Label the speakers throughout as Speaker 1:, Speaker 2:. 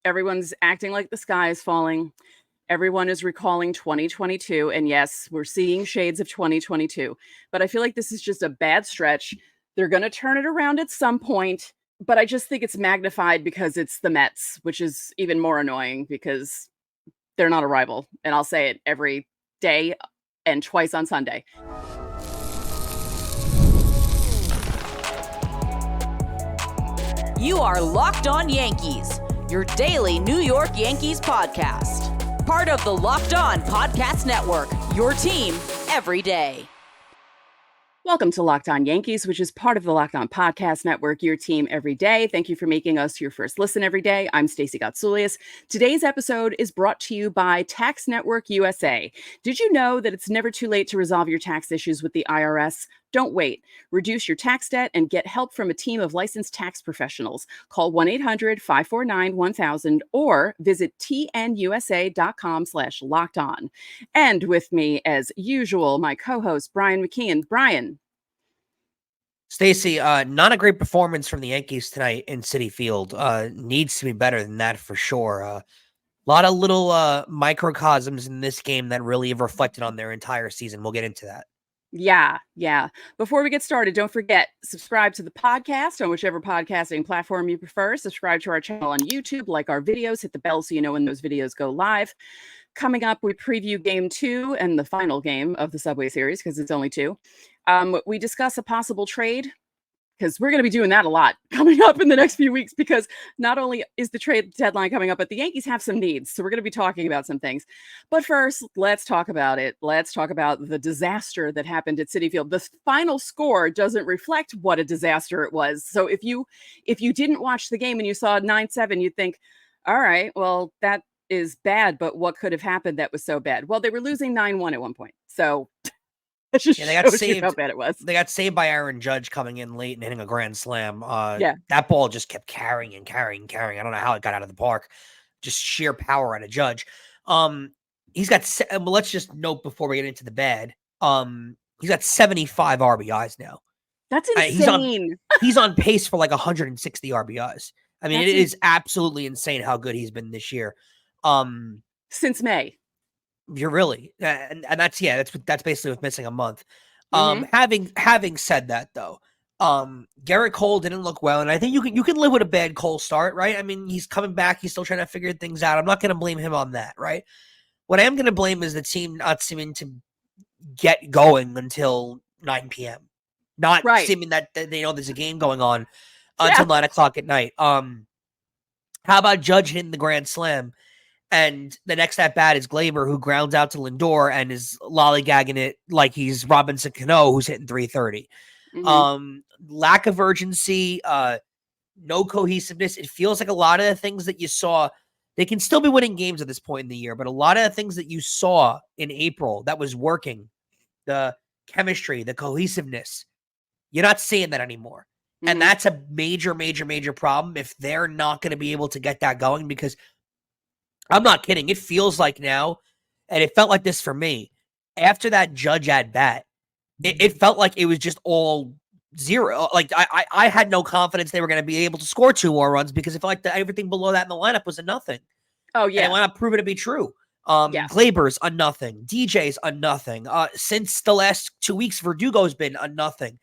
Speaker 1: Everyone's acting like the sky is falling. Everyone is recalling 2022. And yes, we're seeing shades of 2022. But I feel like this is just a bad stretch. They're going to turn it around at some point. But I just think it's magnified because it's the Mets, which is even more annoying because they're not a rival. And I'll say it every day and twice on Sunday.
Speaker 2: You are Locked On Yankees, your daily New York Yankees podcast. Part of the Locked On Podcast Network, your team every day.
Speaker 1: Welcome to Locked On Yankees, which is part of the Locked On Podcast Network, your team every day. Thank you for making us your first listen every day. I'm Stacey Gotsoulias. Today's episode is brought to you by Tax Network USA. Did you know that it's never too late to resolve your tax issues with the IRS? Don't wait. Reduce your tax debt and get help from a team of licensed tax professionals. Call 1-800-549-1000 or visit tnusa.com/lockedon. And with me, as usual, my co-host, Brian McKeon. Brian.
Speaker 3: Stacey, not a great performance from the Yankees tonight in Citi Field. Needs to be better than that for sure. A lot of little microcosms in this game that really have reflected on their entire season. We'll get into that.
Speaker 1: Yeah. Before we get started, don't forget, subscribe to the podcast on whichever podcasting platform you prefer. Subscribe to our channel on YouTube, like our videos, hit the bell so you know when those videos go live. Coming up, we preview Game 2 and the final game of the Subway Series because it's only 2. We discuss a possible trade because we're going to be doing that a lot coming up in the next few weeks because not only is the trade deadline coming up, but the Yankees have some needs. So we're going to be talking about some things. But first, let's talk about it. Let's talk about the disaster that happened at Citi Field. The final score doesn't reflect what a disaster it was. So if you didn't watch the game and you saw 9-7, you'd think, all right, well, that is bad, but what could have happened that was so bad? Well, they were losing 9-1 at one point. So it just
Speaker 3: they got saved.
Speaker 1: How bad it was.
Speaker 3: They got saved by Aaron Judge coming in late and hitting a grand slam.
Speaker 1: That
Speaker 3: ball just kept carrying. I don't know how it got out of the park. Just sheer power out of Judge. He's got. Let's just note before we get into the bad. He's got 75 RBIs now.
Speaker 1: That's insane.
Speaker 3: He's on pace for like 160 RBIs. I mean, it is absolutely insane how good he's been this year.
Speaker 1: Since May.
Speaker 3: You're really, and that's basically with missing a month. Having said that though, Gerrit Cole didn't look well, and I think you can live with a bad Cole start, right? I mean, he's coming back, he's still trying to figure things out. I'm not going to blame him on that, right? What I am going to blame is the team not seeming to get going until 9 p.m. Not seeming that they know there's a game going on until 9 o'clock at night. How about Judge hitting the grand slam? And the next at bat is Glaber, who grounds out to Lindor and is lollygagging it like he's Robinson Cano, who's hitting 330. Lack of urgency, no cohesiveness. It feels like a lot of the things that you saw, they can still be winning games at this point in the year, but a lot of the things that you saw in April that was working, the chemistry, the cohesiveness, you're not seeing that anymore. And that's a major, major, major problem if they're not going to be able to get that going, because I'm not kidding. It feels like now, and it felt like this for me, after that Judge at bat, it felt like it was just all zero. Like I had no confidence they were going to be able to score 2 more runs because it felt like everything below that in the lineup was a nothing.
Speaker 1: Oh, yeah.
Speaker 3: And it wound up proving to be true. Glaber's a nothing. DJ's a nothing. Since the last 2 weeks, Verdugo's been a nothing.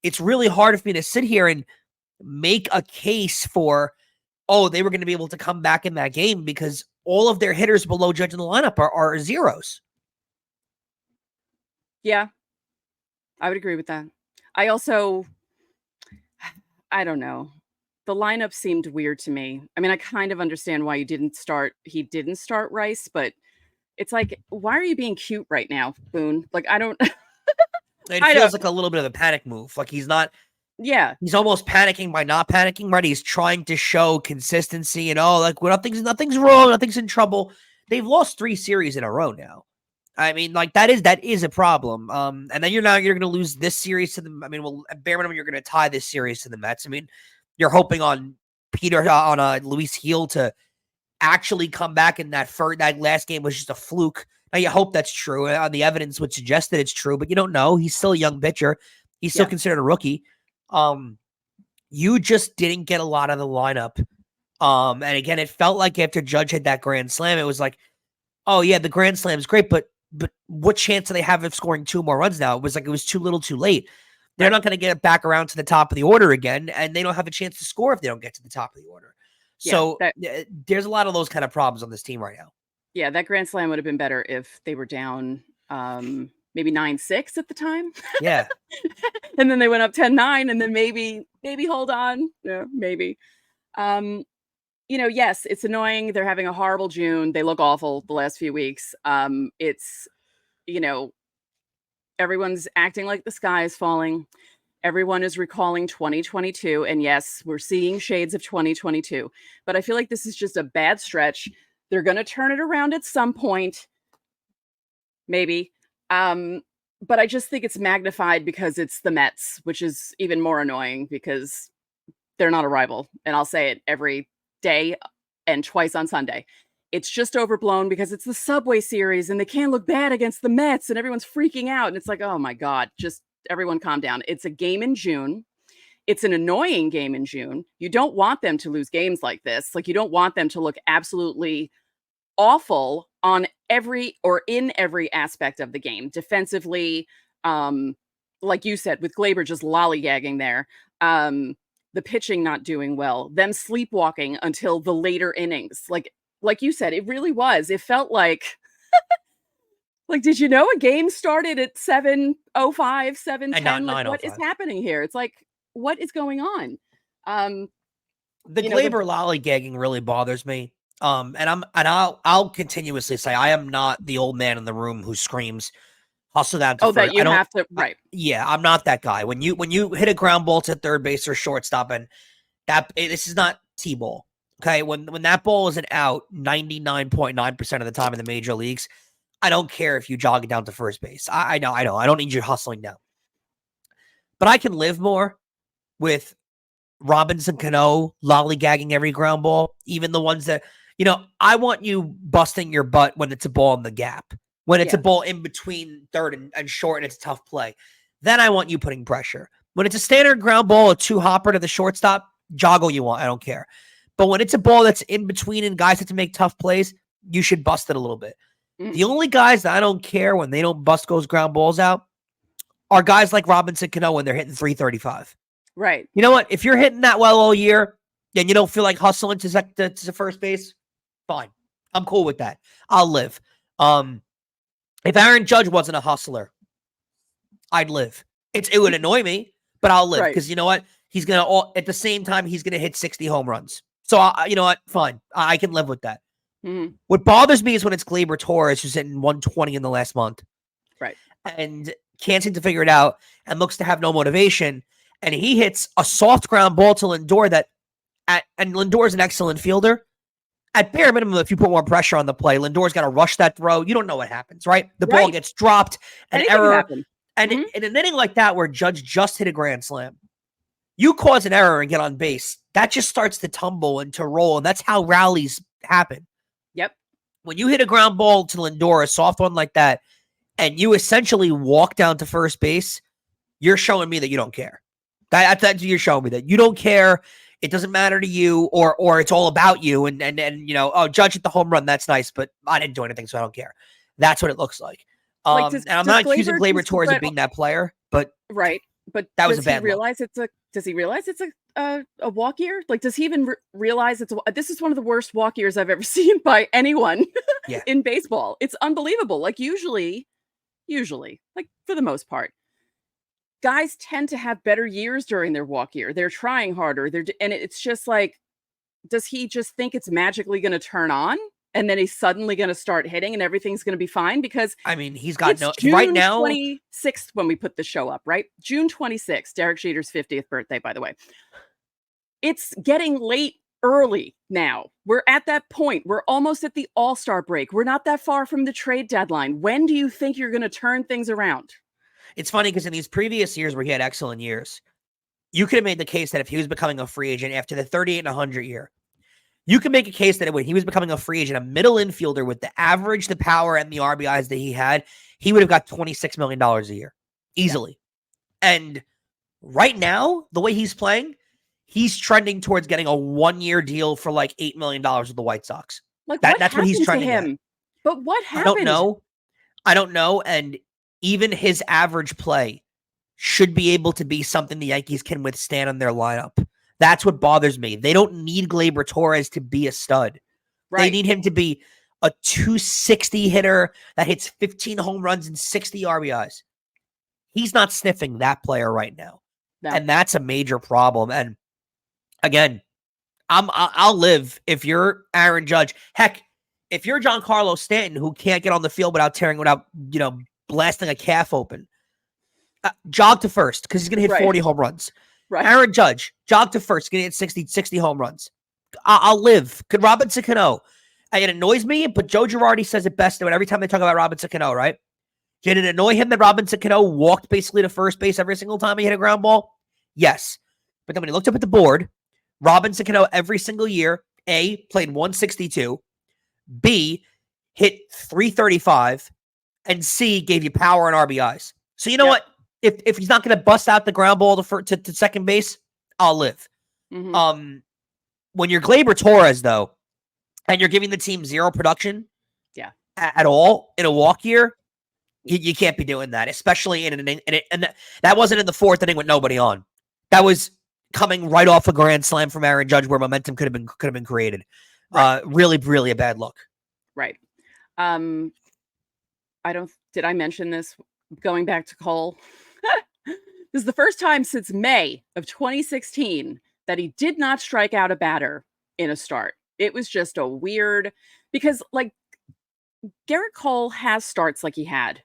Speaker 3: It's really hard for me to sit here and make a case for, they were going to be able to come back in that game because all of their hitters below Judge in the lineup are zeros.
Speaker 1: Yeah, I would agree with that. I don't know. The lineup seemed weird to me. I mean, I kind of understand why he didn't start Rice, but it's like, why are you being cute right now, Boone? Like, I don't.
Speaker 3: It feels like a little bit of a panic move. Like he's not.
Speaker 1: Yeah.
Speaker 3: He's almost panicking by not panicking, right? He's trying to show consistency and nothing's wrong, nothing's in trouble. They've lost 3 series in a row now. I mean, like that is a problem. And then you're going to lose this series to them. I mean, well, at bare minimum, you're going to tie this series to the Mets. I mean, you're hoping on Luis Gil to actually come back in that last game was just a fluke. Now you hope that's true. The evidence would suggest that it's true, but you don't know. He's still a young pitcher. He's still considered a rookie. You just didn't get a lot of the lineup And again, it felt like after Judge hit that grand slam, it was like, oh yeah, the grand slam's great, but what chance do they have of scoring 2 more runs now? It was like it was too little too late. They're not going to get back around to the top of the order again, and they don't have a chance to score if they don't get to the top of the order. So there's a lot of those kind of problems on this team right now.
Speaker 1: Yeah, that grand slam would have been better if they were down maybe 9-6 at the time.
Speaker 3: Yeah.
Speaker 1: And then they went up 10-9, and then maybe hold on. Yeah, maybe. Yes, it's annoying. They're having a horrible June. They look awful the last few weeks. It's, everyone's acting like the sky is falling. Everyone is recalling 2022. And yes, we're seeing shades of 2022. But I feel like this is just a bad stretch. They're going to turn it around at some point. Maybe. But I just think it's magnified because it's the Mets, which is even more annoying because they're not a rival. And I'll say it every day and twice on Sunday. It's just overblown because it's the Subway Series and they can't look bad against the Mets and everyone's freaking out. And it's like, oh my God, just everyone calm down. It's a game in June. It's an annoying game in June. You don't want them to lose games like this. Like, you don't want them to look absolutely awful on in every aspect of the game. Defensively, like you said, with Glaber just lollygagging there. The pitching not doing well, them sleepwalking until the later innings. Like you said, it really was. It felt like, did you know a game started at 7:05, 7:10? Like, what is happening here? It's like, what is going on?
Speaker 3: The Glaber lollygagging really bothers me. And I'll continuously say I am not the old man in the room who screams, hustle down to first.
Speaker 1: That you have to, right?
Speaker 3: I'm not that guy. When you hit a ground ball to third base or shortstop, and this is not T-ball. Okay, when that ball isn't out 99.9% of the time in the major leagues, I don't care if you jog it down to first base. I know. I don't need you hustling down. But I can live more with Robinson Cano lollygagging every ground ball, even the ones that, I want you busting your butt when it's a ball in the gap, when it's a ball in between third and short and it's a tough play. Then I want you putting pressure. When it's a standard ground ball, a 2-hopper to the shortstop, joggle you want. I don't care. But when it's a ball that's in between and guys have to make tough plays, you should bust it a little bit. The only guys that I don't care when they don't bust those ground balls out are guys like Robinson Cano when they're hitting 335.
Speaker 1: Right.
Speaker 3: You know what? If you're hitting that well all year and you don't feel like hustling to first base, fine. I'm cool with that. I'll live. If Aaron Judge wasn't a hustler, I'd live. It would annoy me, but I'll live because you know what? He's at the same time he's gonna hit 60 home runs. So you know what? Fine. I can live with that.
Speaker 1: Mm-hmm.
Speaker 3: What bothers me is when it's Glaber Torres who's hitting 120 in the last month,
Speaker 1: right?
Speaker 3: And can't seem to figure it out and looks to have no motivation. And he hits a soft ground ball to Lindor and Lindor's an excellent fielder. At bare minimum, if you put more pressure on the play, Lindor's got to rush that throw. You don't know what happens, right? The ball gets dropped, an error. And in an inning like that where Judge just hit a grand slam, you cause an error and get on base, that just starts to tumble and to roll. And that's how rallies happen.
Speaker 1: Yep.
Speaker 3: When you hit a ground ball to Lindor, a soft one like that, and you essentially walk down to first base, you're showing me that you don't care. That's you're showing me that you don't care. It doesn't matter to you, or it's all about you. And Judge hit the home run. That's nice, but I didn't do anything, so I don't care. That's what it looks like. And I'm not accusing Glaber Torres of being that player, but
Speaker 1: right. But
Speaker 3: that was a bad.
Speaker 1: Does he realize it's a walk year? Like, does he even realize this is one of the worst walk years I've ever seen by anyone in baseball? It's unbelievable. Like usually, like for the most part, guys tend to have better years during their walk year. They're trying harder. And it's just like, does he just think it's magically going to turn on? And then he's suddenly going to start hitting and everything's going to be fine? Because
Speaker 3: he's got
Speaker 1: June
Speaker 3: right now
Speaker 1: 26th when we put the show up, right? June 26th, Derek Jeter's 50th birthday, by the way. It's getting late early now. We're at that point. We're almost at the All-Star break. We're not that far from the trade deadline. When do you think you're going to turn things around?
Speaker 3: It's funny because in these previous years where he had excellent years, you could have made the case that if he was becoming a free agent after the 38 and 100 year, you can make a case that when he was becoming a free agent, a middle infielder with the average, the power, and the RBIs that he had, he would have got $26 million a year easily. Yeah. And right now, the way he's playing, he's trending towards getting a 1-year deal for like $8 million with the White Sox.
Speaker 1: Like,
Speaker 3: That's what he's trending
Speaker 1: to him?
Speaker 3: at.
Speaker 1: But what happened?
Speaker 3: I don't know. And even his average play should be able to be something the Yankees can withstand on their lineup. That's what bothers me. They don't need Gleyber Torres to be a stud.
Speaker 1: Right.
Speaker 3: They need him to be a 260 hitter that hits 15 home runs and 60 RBIs. He's not sniffing that player right now. No. And that's a major problem. And again, I'll live if you're Aaron Judge. Heck, if you're Giancarlo Stanton, who can't get on the field without blasting a calf open, jog to first because he's going to hit 40 home runs. Right. Aaron Judge, jog to first, going to hit 60 home runs. I'll live. Could Robinson Cano? It annoys me, but Joe Girardi says it best every time they talk about Robinson Cano, right? Did it annoy him that Robinson Cano walked basically to first base every single time he hit a ground ball? Yes. But then when he looked up at the board, Robinson Cano every single year, A, played 162, B, hit 335, and C, gave you power and RBIs. So you know what? If he's not going to bust out the ground ball to second base, I'll live. Mm-hmm. When you're Gleyber Torres, though, and you're giving the team zero production at all in a walk year, you can't be doing that, especially and that wasn't in the fourth inning with nobody on. That was coming right off a grand slam from Aaron Judge where momentum could have been created. Right. Really, really a bad look.
Speaker 1: Right. Did I mention this? Going back to Cole, this is the first time since May of 2016 that he did not strike out a batter in a start. It was just a weird, because like Gerrit Cole has starts like he had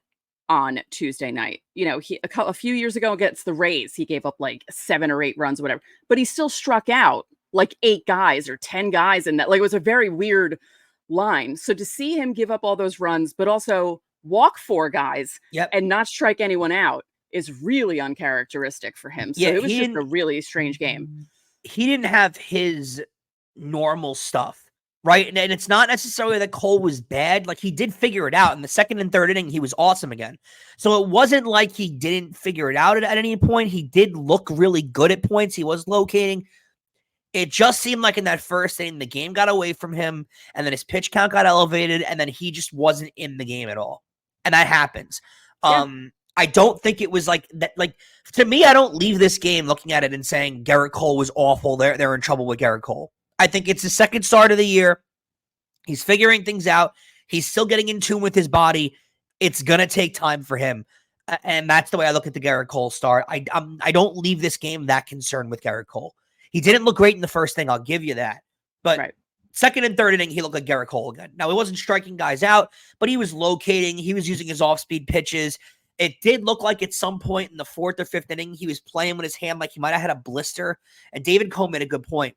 Speaker 1: on Tuesday night. You know, a few years ago against the Rays, he gave up like 7 or 8 runs, whatever, but he still struck out like 8 guys or 10 guys in that. Like, it was a very weird line. So to see him give up all those runs, but also walk 4 guys and not strike anyone out is really uncharacteristic for him. So it was just a really strange game.
Speaker 3: He didn't have his normal stuff, right? And it's not necessarily that Cole was bad. Like, he did figure it out in the second and third inning. He was awesome again. So it wasn't like he didn't figure it out at any point. He did look really good at points. He was locating. It just seemed like in that first inning, the game got away from him, and then his pitch count got elevated, and then he just wasn't in the game at all. And that happens. I don't think it was like that. Like, to me, I don't leave this game looking at it and saying Gerrit Cole was awful. They're in trouble with Gerrit Cole. I think it's the second start of the year. He's figuring things out. He's still getting in tune with his body. It's going to take time for him. And that's the way I look at the Gerrit Cole start. I don't leave this game that concerned with Gerrit Cole. He didn't look great in the first thing. I'll give you that. But second and third inning, he looked like Gerrit Cole again. Now, he wasn't striking guys out, but he was locating. He was using his off-speed pitches. It did look like at some point in the fourth or fifth inning, he was playing with his hand like he might have had a blister. And David Cole made a good point.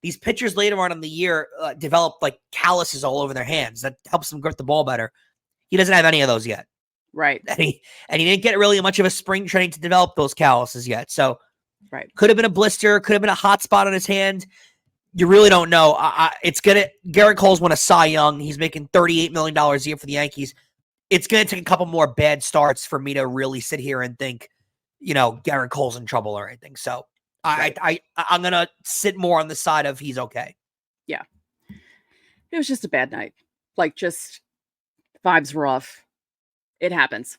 Speaker 3: These pitchers later on in the year develop like calluses all over their hands. That helps them grip the ball better. He doesn't have any of those yet.
Speaker 1: Right.
Speaker 3: And he didn't get really much of a spring training to develop those calluses yet. So could have been a blister, could have been a hot spot on his hand. You really don't know. Gerrit Cole's won a Cy Young. He's making $38 million a year for the Yankees. It's going to take a couple more bad starts for me to really sit here and think, Gerrit Cole's in trouble or anything. So I'm going to sit more on the side of he's okay.
Speaker 1: Yeah. It was just a bad night. Like, just vibes were off. It happens.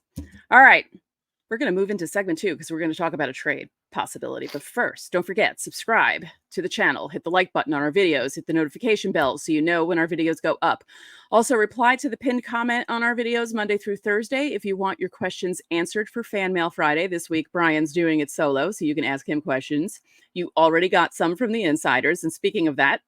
Speaker 1: All right. We're going to move into segment 2 because we're going to talk about a trade possibility. But first, don't forget, subscribe to the channel, hit the like button on our videos, hit the notification bell so you know when our videos go up. Also, reply to the pinned comment on our videos Monday through Thursday if you want your questions answered for Fan Mail Friday. This week, Brian's doing it solo, so you can ask him questions. You already got some from the insiders. And speaking of that,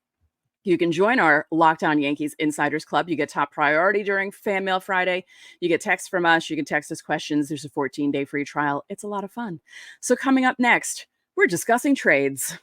Speaker 1: you can join our Locked On Yankees Insiders Club. You get top priority during Fan Mail Friday. You get texts from us. You can text us questions. There's a 14-day free trial. It's a lot of fun. So coming up next, we're discussing trades.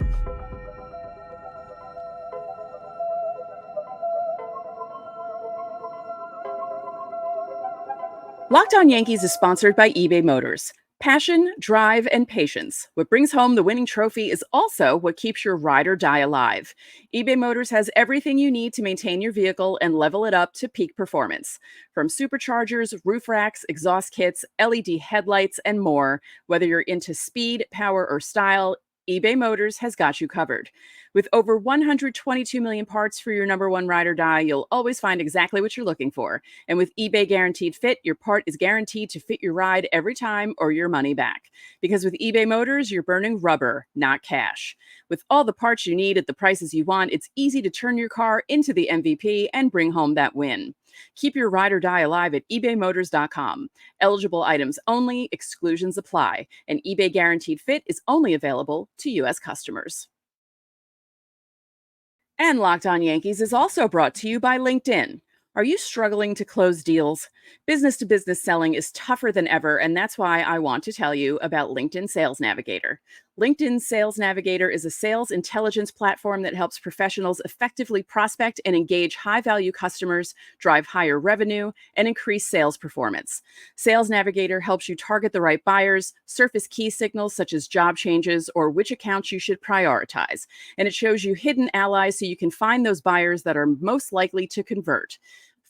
Speaker 1: Locked On Yankees is sponsored by eBay Motors. Passion, drive, and patience. What brings home the winning trophy is also what keeps your ride or die alive. eBay Motors has everything you need to maintain your vehicle and level it up to peak performance. From superchargers, roof racks, exhaust kits, LED headlights, and more. Whether you're into speed, power, or style, eBay Motors has got you covered. With over 122 million parts for your number one ride or die, you'll always find exactly what you're looking for. And with eBay Guaranteed Fit, your part is guaranteed to fit your ride every time or your money back. Because with eBay Motors, you're burning rubber, not cash. With all the parts you need at the prices you want, it's easy to turn your car into the MVP and bring home that win. Keep your ride or die alive at ebaymotors.com. Eligible items only, exclusions apply, and eBay Guaranteed Fit is only available to U.S. customers. And Locked On Yankees is also brought to you by LinkedIn. Are you struggling to close deals? Business to business selling is tougher than ever, and that's why I want to tell you about LinkedIn Sales Navigator. LinkedIn Sales Navigator is a sales intelligence platform that helps professionals effectively prospect and engage high-value customers, drive higher revenue, and increase sales performance. Sales Navigator helps you target the right buyers, surface key signals such as job changes or which accounts you should prioritize, and it shows you hidden allies so you can find those buyers that are most likely to convert.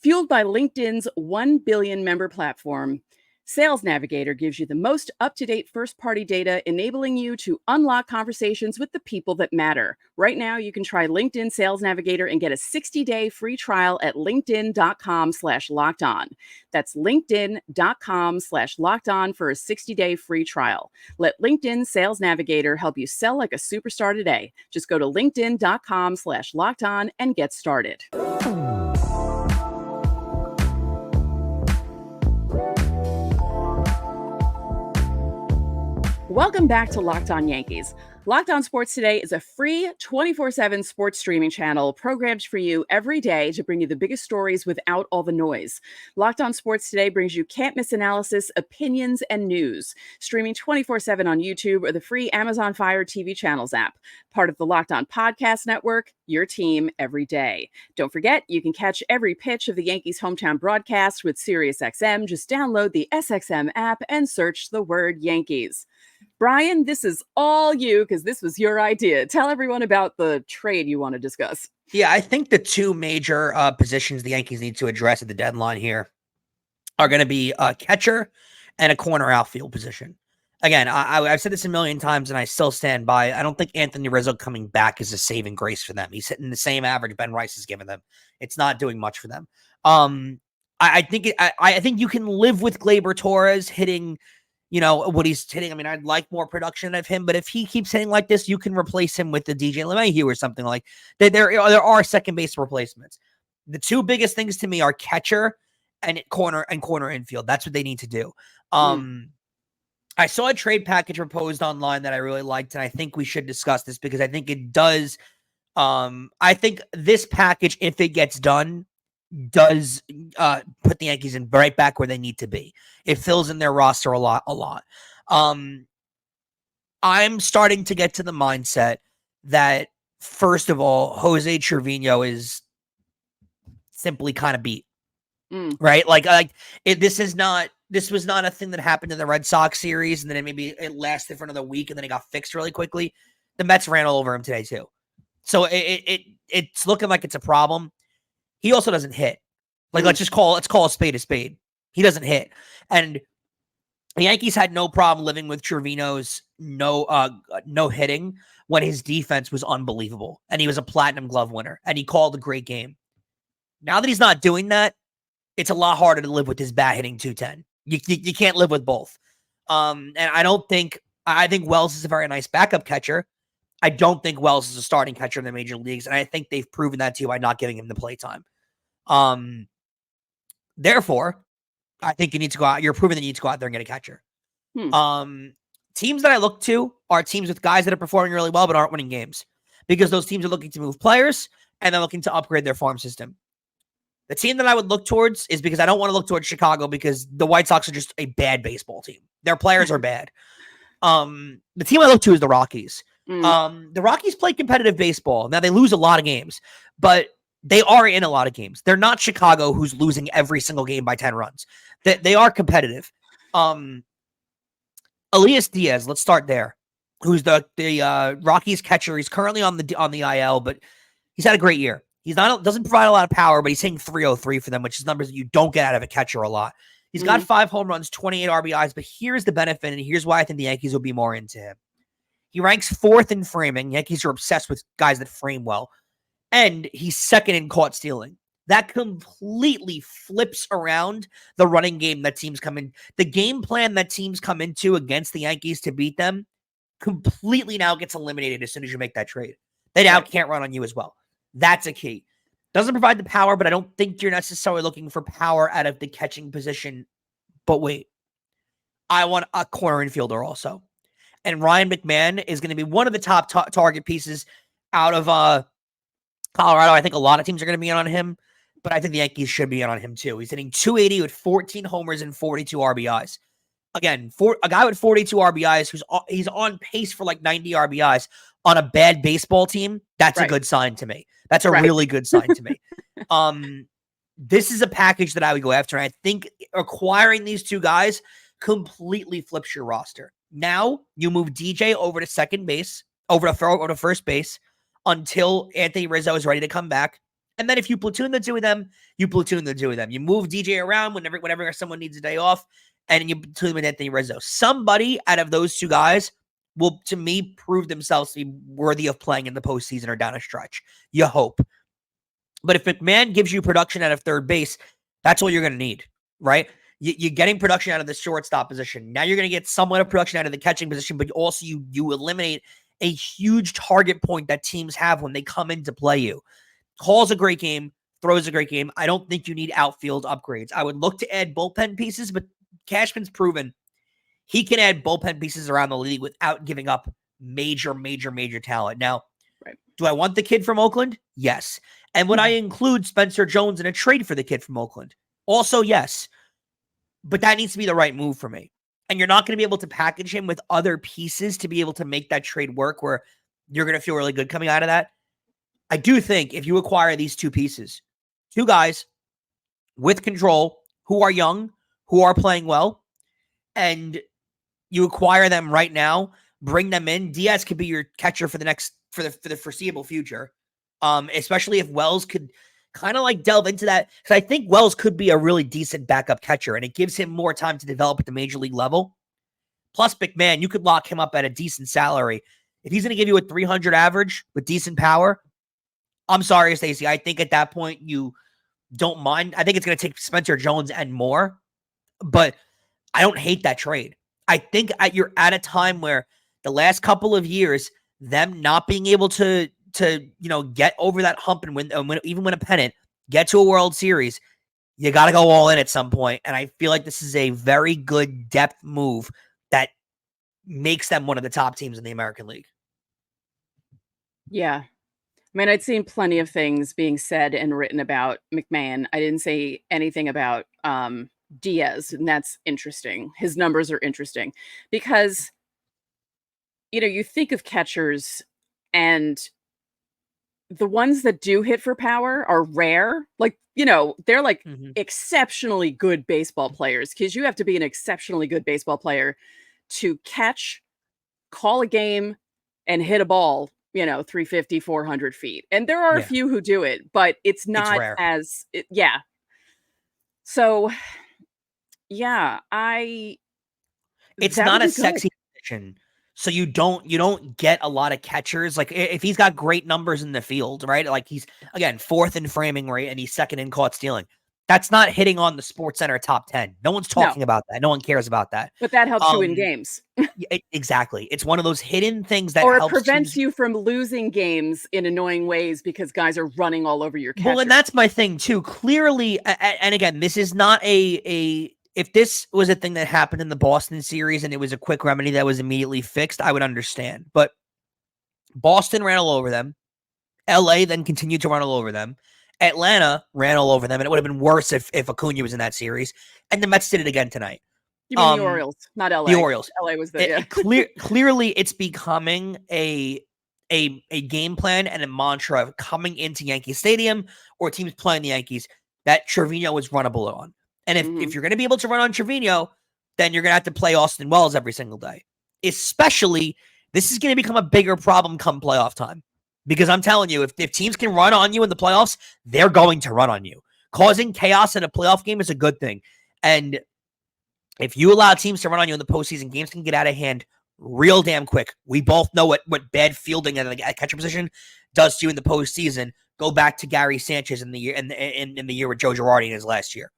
Speaker 1: Fueled by LinkedIn's 1 billion member platform, Sales Navigator gives you the most up-to-date first-party data, enabling you to unlock conversations with the people that matter. Right now, you can try LinkedIn Sales Navigator and get a 60-day free trial at linkedin.com/lockedon. That's linkedin.com/lockedon for a 60-day free trial. Let LinkedIn Sales Navigator help you sell like a superstar today. Just go to linkedin.com/lockedon and get started. Welcome back to Locked On Yankees. Locked On Sports Today is a free 24/7 sports streaming channel programmed for you every day to bring you the biggest stories without all the noise. Locked On Sports Today brings you can't-miss analysis, opinions, and news. Streaming 24/7 on YouTube or the free Amazon Fire TV channels app. Part of the Locked On Podcast Network, your team every day. Don't forget, you can catch every pitch of the Yankees' hometown broadcast with SiriusXM. Just download the SXM app and search the word Yankees. Brian, this is all you because this was your idea. Tell everyone about the trade you want to discuss.
Speaker 3: Yeah, I think the two major positions the Yankees need to address at the deadline here are going to be a catcher and a corner outfield position. Again, I've said this a million times and I still stand by. I don't think Anthony Rizzo coming back is a saving grace for them. He's hitting the same average Ben Rice has given them. It's not doing much for them. I think you can live with Gleyber Torres hitting, what he's hitting. I mean, I'd like more production of him, but if he keeps hitting like this, you can replace him with the DJ LeMahieu or something like that. There are second base replacements. The two biggest things to me are catcher and corner infield. That's what they need to do. I saw a trade package proposed online that I really liked, and I think we should discuss this because I think it does. I think this package, if it gets done, does put the Yankees in right back where they need to be. It fills in their roster a lot. I'm starting to get to the mindset that, first of all, Jose Trevino is simply kind of beat, right? This was not a thing that happened in the Red Sox series, and then maybe it lasted for another week, and then it got fixed really quickly. The Mets ran all over him today too, so it's looking like it's a problem. He also doesn't hit. Let's call a spade a spade. He doesn't hit. And the Yankees had no problem living with Trevino's no hitting when his defense was unbelievable. And he was a Platinum Glove winner. And he called a great game. Now that he's not doing that, it's a lot harder to live with his bat hitting 210. You can't live with both. And I think Wells is a very nice backup catcher. I don't think Wells is a starting catcher in the major leagues, and I think they've proven that to you by not giving him the playtime. Therefore, I think you need to go out. You're proving that you need to go out there and get a catcher. Teams that I look to are teams with guys that are performing really well but aren't winning games because those teams are looking to move players and they're looking to upgrade their farm system. The team that I would look towards is because I don't want to look towards Chicago because the White Sox are just a bad baseball team. Their players are bad. The team I look to is the Rockies. The Rockies play competitive baseball. Now they lose a lot of games, but they are in a lot of games. They're not Chicago, who's losing every single game by 10 runs. They are competitive. Elias Diaz, let's start there. Who's the Rockies catcher? He's currently on the IL, but he's had a great year. Doesn't provide a lot of power, but he's hitting 303 for them, which is numbers that you don't get out of a catcher a lot. He's got 5 home runs, 28 RBIs, but here's the benefit, and here's why I think the Yankees will be more into him. He ranks 4th in framing. Yankees are obsessed with guys that frame well. And he's 2nd in caught stealing. That completely flips around the running game that teams come in. The game plan that teams come into against the Yankees to beat them completely now gets eliminated as soon as you make that trade. They now can't run on you as well. That's a key. Doesn't provide the power, but I don't think you're necessarily looking for power out of the catching position. But wait, I want a corner infielder also. And Ryan McMahon is going to be one of the top target pieces out of Colorado. I think a lot of teams are going to be in on him, but I think the Yankees should be in on him too. He's hitting .280 with 14 homers and 42 RBIs. Again, for a guy with 42 RBIs, he's on pace for like 90 RBIs on a bad baseball team. That's a good sign to me. That's a really good sign to me. This is a package that I would go after. And I think acquiring these two guys completely flips your roster. Now you move DJ over to second base, over to first base until Anthony Rizzo is ready to come back. And then if you platoon the two of them, you platoon the two of them. You move DJ around whenever someone needs a day off, and you platoon with Anthony Rizzo. Somebody out of those two guys will, to me, prove themselves to be worthy of playing in the postseason or down a stretch. You hope. But if McMahon gives you production out of third base, that's all you're going to need, right? You're getting production out of the shortstop position. Now you're going to get somewhat of production out of the catching position, but also you eliminate a huge target point that teams have when they come in to play you. Calls a great game, throws a great game. I don't think you need outfield upgrades. I would look to add bullpen pieces, but Cashman's proven he can add bullpen pieces around the league without giving up major talent. Now, do I want the kid from Oakland? Yes. And would I include Spencer Jones in a trade for the kid from Oakland? Also, yes. But that needs to be the right move for me. And you're not going to be able to package him with other pieces to be able to make that trade work where you're going to feel really good coming out of that. I do think if you acquire these two pieces, two guys with control who are young, who are playing well, and you acquire them right now, bring them in. Diaz could be your catcher for the foreseeable future. Especially if Wells could kind of like delve into that. Because I think Wells could be a really decent backup catcher, and it gives him more time to develop at the major league level. Plus, McMahon, you could lock him up at a decent salary. If he's going to give you a 300 average with decent power, I'm sorry, Stacey. I think at that point you don't mind. I think it's going to take Spencer Jones and more, but I don't hate that trade. I think you're at a time where the last couple of years, them not being able to get over that hump and even win a pennant, get to a World Series, you got to go all in at some point. And I feel like this is a very good depth move that makes them one of the top teams in the American League.
Speaker 1: Yeah. I mean, I'd seen plenty of things being said and written about McMahon. I didn't say anything about Diaz, and that's interesting. His numbers are interesting because, you think of catchers and the ones that do hit for power are rare. Like, they're like exceptionally good baseball players, because you have to be an exceptionally good baseball player to catch, call a game, and hit a ball 350, 400 feet. And there are a few who do it, but it's not So,
Speaker 3: it's not a sexy position. So you don't get a lot of catchers. Like if he's got great numbers in the field, right? Like he's, again, 4th in framing rate and he's 2nd in caught stealing. That's not hitting on the SportsCenter top 10. No one's talking about that. No one cares about that.
Speaker 1: But that helps you win games.
Speaker 3: Exactly. It's one of those hidden things that
Speaker 1: helps prevents you from losing games in annoying ways because guys are running all over your catcher.
Speaker 3: Well, and that's my thing too. Clearly, and again, this is not if this was a thing that happened in the Boston series and it was a quick remedy that was immediately fixed, I would understand. But Boston ran all over them. LA then continued to run all over them. Atlanta ran all over them, and it would have been worse if Acuna was in that series. And the Mets did it again tonight.
Speaker 1: You mean the Orioles, not LA.
Speaker 3: The Orioles.
Speaker 1: LA was
Speaker 3: clearly it's becoming a game plan and a mantra of coming into Yankee Stadium or teams playing the Yankees that Trevino is runnable on. And if you're going to be able to run on Trevino, then you're going to have to play Austin Wells every single day. Especially, this is going to become a bigger problem come playoff time. Because I'm telling you, if teams can run on you in the playoffs, they're going to run on you. Causing chaos in a playoff game is a good thing. And if you allow teams to run on you in the postseason, games can get out of hand real damn quick. We both know what bad fielding at the catcher position does to you in the postseason. Go back to Gary Sanchez in the year in the year with Joe Girardi in his last year.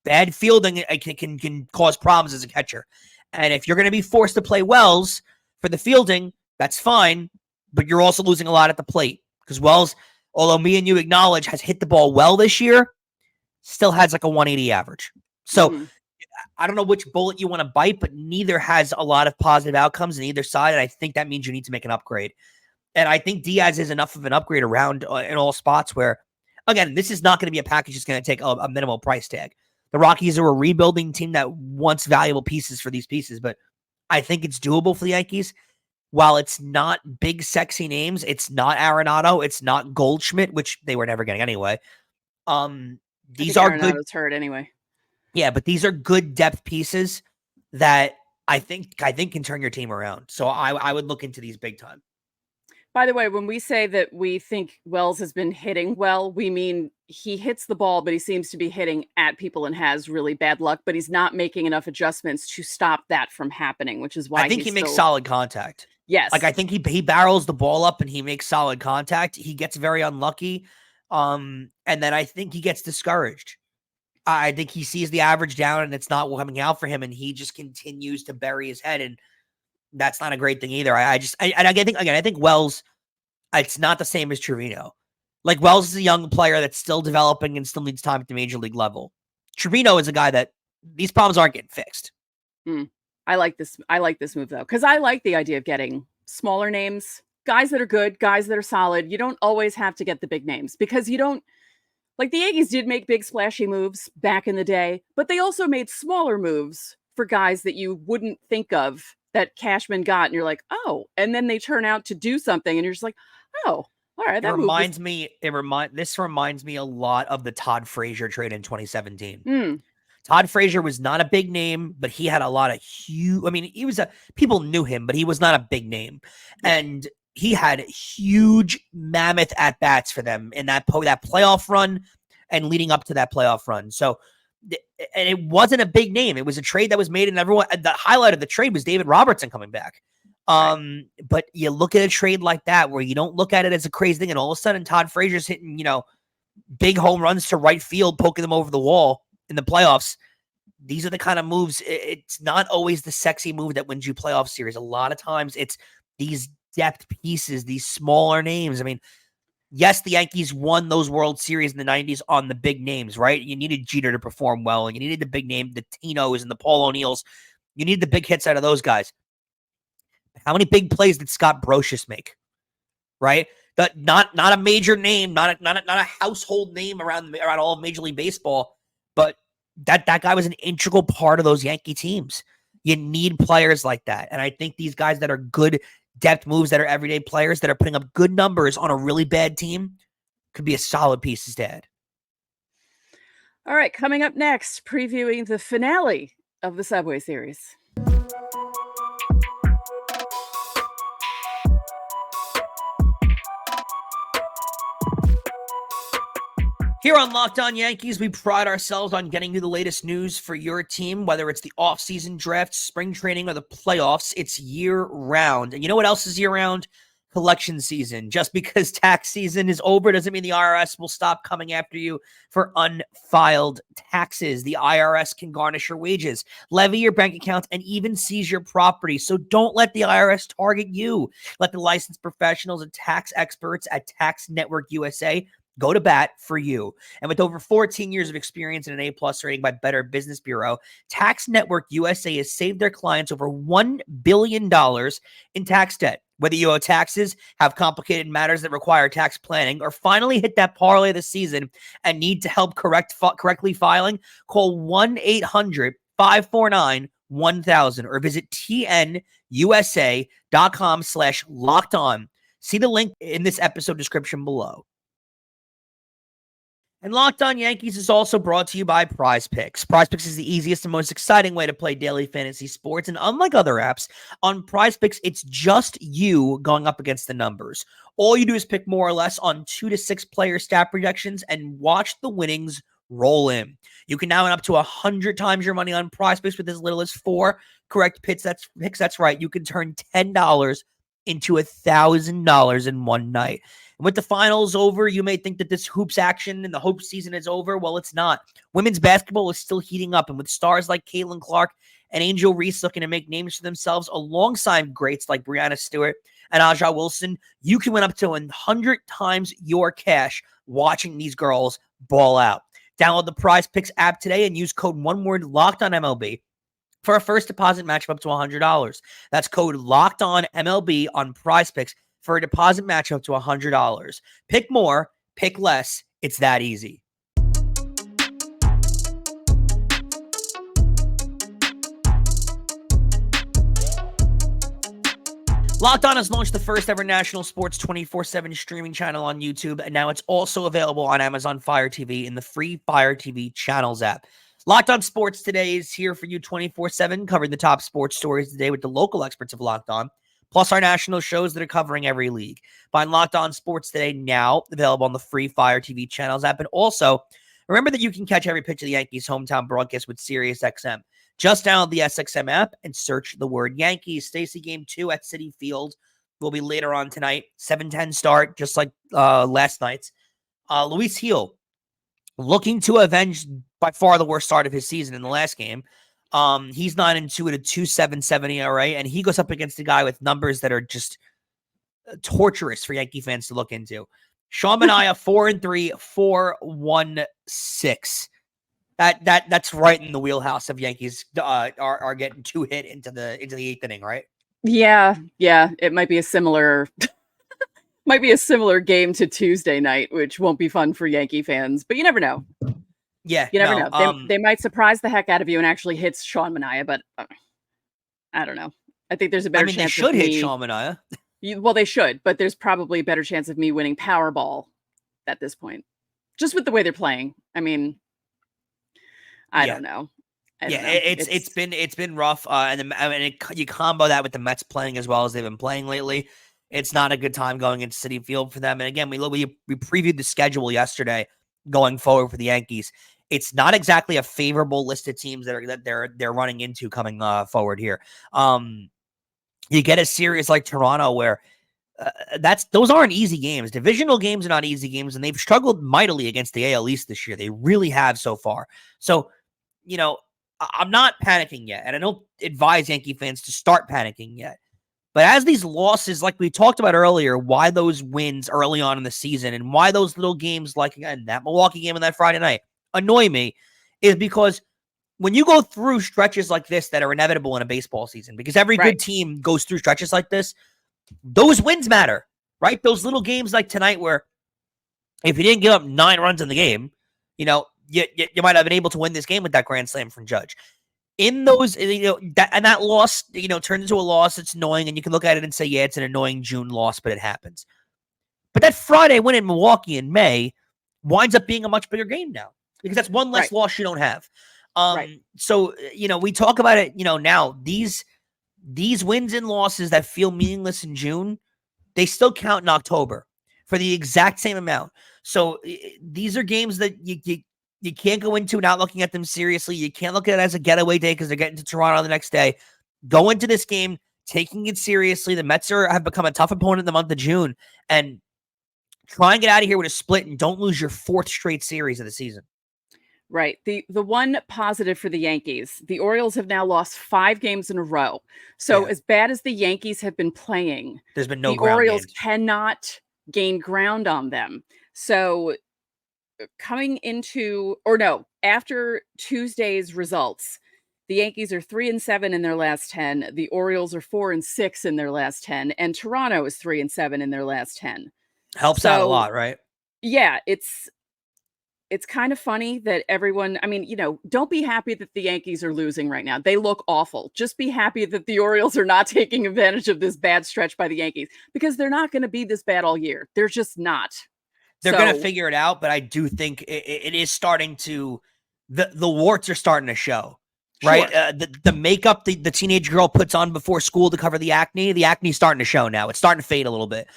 Speaker 3: Bad fielding can cause problems as a catcher. And if you're going to be forced to play Wells for the fielding, that's fine, but you're also losing a lot at the plate because Wells, although me and you acknowledge has hit the ball well this year, still has like a 180 average. So I don't know which bullet you want to bite, but neither has a lot of positive outcomes on either side. And I think that means you need to make an upgrade. And I think Diaz is enough of an upgrade around in all spots where, again, this is not going to be a package that's going to take a minimal price tag. The Rockies are a rebuilding team that wants valuable pieces for these pieces, but I think it's doable for the Yankees. While it's not big, sexy names, it's not Arenado, it's not Goldschmidt, which they were never getting anyway. These are good.
Speaker 1: Hurt anyway.
Speaker 3: Yeah, but these are good depth pieces that I think can turn your team around. So I would look into these big time.
Speaker 1: By the way, when we say that we think Wells has been hitting well, we mean he hits the ball, but he seems to be hitting at people and has really bad luck, but he's not making enough adjustments to stop that from happening, which is why
Speaker 3: I think he makes solid contact.
Speaker 1: Yes.
Speaker 3: Like I think he barrels the ball up and he makes solid contact. He gets very unlucky. And then I think he gets discouraged. I think he sees the average down and it's not coming out for him and he just continues to bury his head, and that's not a great thing either. I think Wells, it's not the same as Trevino. Like Wells is a young player that's still developing and still needs time at the major league level. Trevino is a guy that these problems aren't getting fixed.
Speaker 1: I like this move though, because I like the idea of getting smaller names, guys that are good, guys that are solid. You don't always have to get the big names because you don't. Like the Yankees did make big splashy moves back in the day, but they also made smaller moves for guys that you wouldn't think of that Cashman got. And you're like, oh, and then they turn out to do something. And you're just like, oh, all right. This reminds
Speaker 3: me a lot of the Todd Frazier trade in 2017. Todd Frazier was not a big name, but he had a lot of people knew him, but he was not a big name. And he had huge mammoth at-bats for them in that playoff run and leading up to that playoff run. So, and it wasn't a big name. It was a trade that was made, and the highlight of the trade was David Robertson coming back. But you look at a trade like that where you don't look at it as a crazy thing, and all of a sudden Todd Frazier's hitting, big home runs to right field, poking them over the wall in the playoffs. These are the kind of moves. It's not always the sexy move that wins you playoff series. A lot of times it's these depth pieces, these smaller names. I mean, yes, the Yankees won those World Series in the 90s on the big names, right? You needed Jeter to perform well, and you needed the big name, the Tinos and the Paul O'Neills. You need the big hits out of those guys. How many big plays did Scott Brocious make? Right? Not a major name, not a household name around all of Major League Baseball, but that guy was an integral part of those Yankee teams. You need players like that. And I think these guys that are good depth moves, that are everyday players, that are putting up good numbers on a really bad team, could be a solid piece to add.
Speaker 1: All right, coming up next, previewing the finale of the Subway Series.
Speaker 3: Here on Locked On Yankees, we pride ourselves on getting you the latest news for your team, whether it's the offseason draft, spring training, or the playoffs. It's year-round. And you know what else is year-round? Collection season. Just because tax season is over doesn't mean the IRS will stop coming after you for unfiled taxes. The IRS can garnish your wages, levy your bank accounts, and even seize your property. So don't let the IRS target you. Let the licensed professionals and tax experts at Tax Network USA go to bat for you. And with over 14 years of experience and an A+ rating by Better Business Bureau, Tax Network USA has saved their clients over $1 billion in tax debt. Whether you owe taxes, have complicated matters that require tax planning, or finally hit that parlay of the season and need to help correctly filing, call 1-800-549-1000 or visit tnusa.com/lockedon. See the link in this episode description below. And Locked On Yankees is also brought to you by Prize Picks. Prize Picks is the easiest and most exciting way to play daily fantasy sports. And unlike other apps, on Prize Picks, it's just you going up against the numbers. All you do is pick more or less on 2 to 6 player stat projections and watch the winnings roll in. You can now win up to 100 times your money on prize picks with as little as 4 correct picks. That's right. You can turn $10 into $1,000 in one night. And with the finals over, you may think that this hoops action and the hope season is over. Well, it's not. Women's basketball is still heating up, and with stars like Caitlin Clark and Angel Reese looking to make names for themselves alongside greats like Brianna Stewart and Aja Wilson, you can win up to 100 times your cash watching these girls ball out. Download the Prize Picks app today and use code LOCKEDONMLB for a first deposit match of up to $100. That's code LOCKEDONMLB on Prize Picks for a deposit match up to $100. Pick more, pick less. It's that easy. Locked On has launched the first ever national sports 24/7 streaming channel on YouTube, and now it's also available on Amazon Fire TV in the free Fire TV channels app. Locked On Sports Today is here for you 24/7, covering the top sports stories today with the local experts of Locked On, plus our national shows that are covering every league. Find Locked On Sports Today now, available on the free Fire TV channels app, and also remember that you can catch every pitch of the Yankees' hometown broadcast with SiriusXM. Just download the SXM app and search the word Yankees. Stacey, Game 2 at Citi Field will be later on tonight. 7:10 start, just like last night's. Luis Gil looking to avenge by far the worst start of his season in the last game. He's 9-2 at a 2.77 ERA, and he goes up against a guy with numbers that are just torturous for Yankee fans to look into. Sean Manaea, 4-3, 4.16. That's right in the wheelhouse of Yankees are getting 2 hit into the 8th inning, right?
Speaker 1: Yeah. It might be a similar game to Tuesday night, which won't be fun for Yankee fans, but you never know.
Speaker 3: Yeah,
Speaker 1: you never know. They might surprise the heck out of you and actually hit Sean Manaea, but I don't know. I think there's a better chance.
Speaker 3: They should hit Sean Manaea.
Speaker 1: Well, they should, but there's probably a better chance of me winning Powerball at this point, just with the way they're playing. I mean, I don't know.
Speaker 3: It's been rough, you combo that with the Mets playing as well as they've been playing lately. It's not a good time going into Citi Field for them. And again, we previewed the schedule yesterday going forward for the Yankees. It's not exactly a favorable list of teams that they're running into coming forward here. You get a series like Toronto where those aren't easy games. Divisional games are not easy games, and they've struggled mightily against the AL East this year. They really have so far. So, I'm not panicking yet, and I don't advise Yankee fans to start panicking yet. But as these losses, like we talked about earlier, why those wins early on in the season and why those little games like, again, that Milwaukee game and that Friday night annoy me is because when you go through stretches like this that are inevitable in a baseball season, because every good team goes through stretches like this, those wins matter, right? Those little games like tonight where if you didn't give up 9 runs in the game, you might have been able to win this game with that grand slam from Judge. In those, that loss, turns into a loss. It's annoying, and you can look at it and say, yeah, it's an annoying June loss, but it happens. But that Friday win in Milwaukee in May winds up being a much bigger game now because that's one less loss you don't have. So, we talk about it, now these wins and losses that feel meaningless in June, they still count in October for the exact same amount. So these are games that you can't go into without looking at them seriously. You can't look at it as a getaway day because they're getting to Toronto the next day. Go into this game taking it seriously. The Mets have become a tough opponent in the month of June, and try and get out of here with a split and don't lose your 4th straight series of the season.
Speaker 1: Right. The one positive for the Yankees, the Orioles have now lost 5 games in a row. So as bad as the Yankees have been playing,
Speaker 3: there's been no
Speaker 1: the
Speaker 3: ground
Speaker 1: Orioles
Speaker 3: games.
Speaker 1: cannot gain ground on them. So after Tuesday's results, the Yankees are 3-7 in their last 10. The Orioles are 4-6 in their last 10, and Toronto is 3-7 in their last 10.
Speaker 3: Helps out a lot, right?
Speaker 1: Yeah, it's kind of funny that everyone, don't be happy that the Yankees are losing right now. They look awful. Just be happy that the Orioles are not taking advantage of this bad stretch by the Yankees, because they're not going to be this bad all year. They're just not.
Speaker 3: They're going to figure it out, but I do think it is starting to, the warts are starting to show, right? Sure. The makeup the teenage girl puts on before school to cover the acne's starting to show now. It's starting to fade a little bit.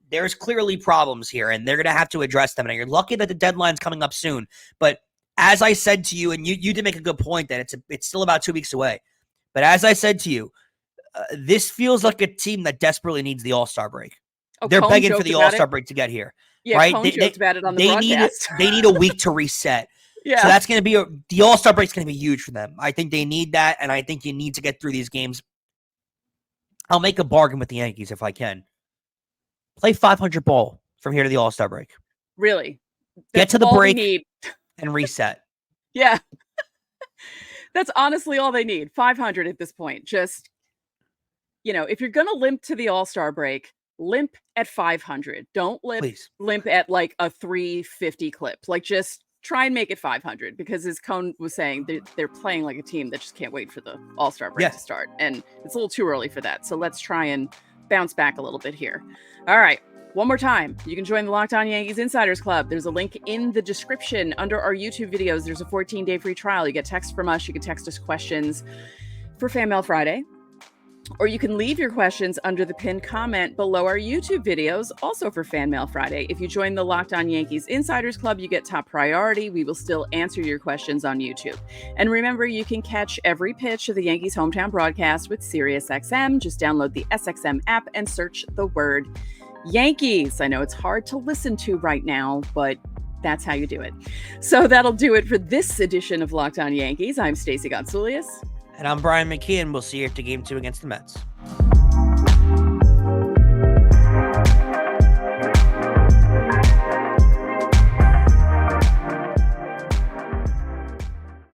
Speaker 3: There's clearly problems here, and they're going to have to address them. And you're lucky that the deadline's coming up soon, but as I said to you, and you did make a good point that it's still about 2 weeks away. But as I said to you, this feels like a team that desperately needs the All-Star break. They're
Speaker 1: Cone
Speaker 3: begging for
Speaker 1: joked
Speaker 3: the
Speaker 1: about
Speaker 3: All-Star
Speaker 1: it.
Speaker 3: break to get here.
Speaker 1: Yeah,
Speaker 3: right?
Speaker 1: Cone joked about it on the
Speaker 3: they
Speaker 1: broadcast.
Speaker 3: They need a week to reset.
Speaker 1: Yeah.
Speaker 3: So that's going to be the All-Star break's going to be huge for them. I think they need that, and I think you need to get through these games. I'll make a bargain with the Yankees if I can. Play 500 ball from here to the All-Star break.
Speaker 1: Really?
Speaker 3: Get to the
Speaker 1: all
Speaker 3: break
Speaker 1: they need.
Speaker 3: and reset.
Speaker 1: Yeah. That's honestly all they need. 500 at this point. Just, if you're going to limp to the All-Star break, limp at 500. Don't limp at like a 350 clip. Like, just try and make it 500, because as Cone was saying, they're playing like a team that just can't wait for the All-Star break to start. And it's a little too early for that. So let's try and bounce back a little bit here. All right. One more time, you can join the Locked On Yankees Insiders Club. There's a link in the description under our YouTube videos. There's a 14-day free trial. You get text from us. You can text us questions for Fan Mail Friday. Or you can leave your questions under the pinned comment below our YouTube videos, also for Fan Mail Friday. If you join the Locked On Yankees Insiders Club, you get top priority. We will still answer your questions on YouTube. And remember, you can catch every pitch of the Yankees hometown broadcast with SiriusXM. Just download the SXM app and search the word Yankees. I know it's hard to listen to right now, but that's how you do it. So that'll do it for this edition of Locked On Yankees. I'm Stacey Gonsoulias.
Speaker 3: And I'm Brian McKeon. We'll see you at the Game 2 against the Mets.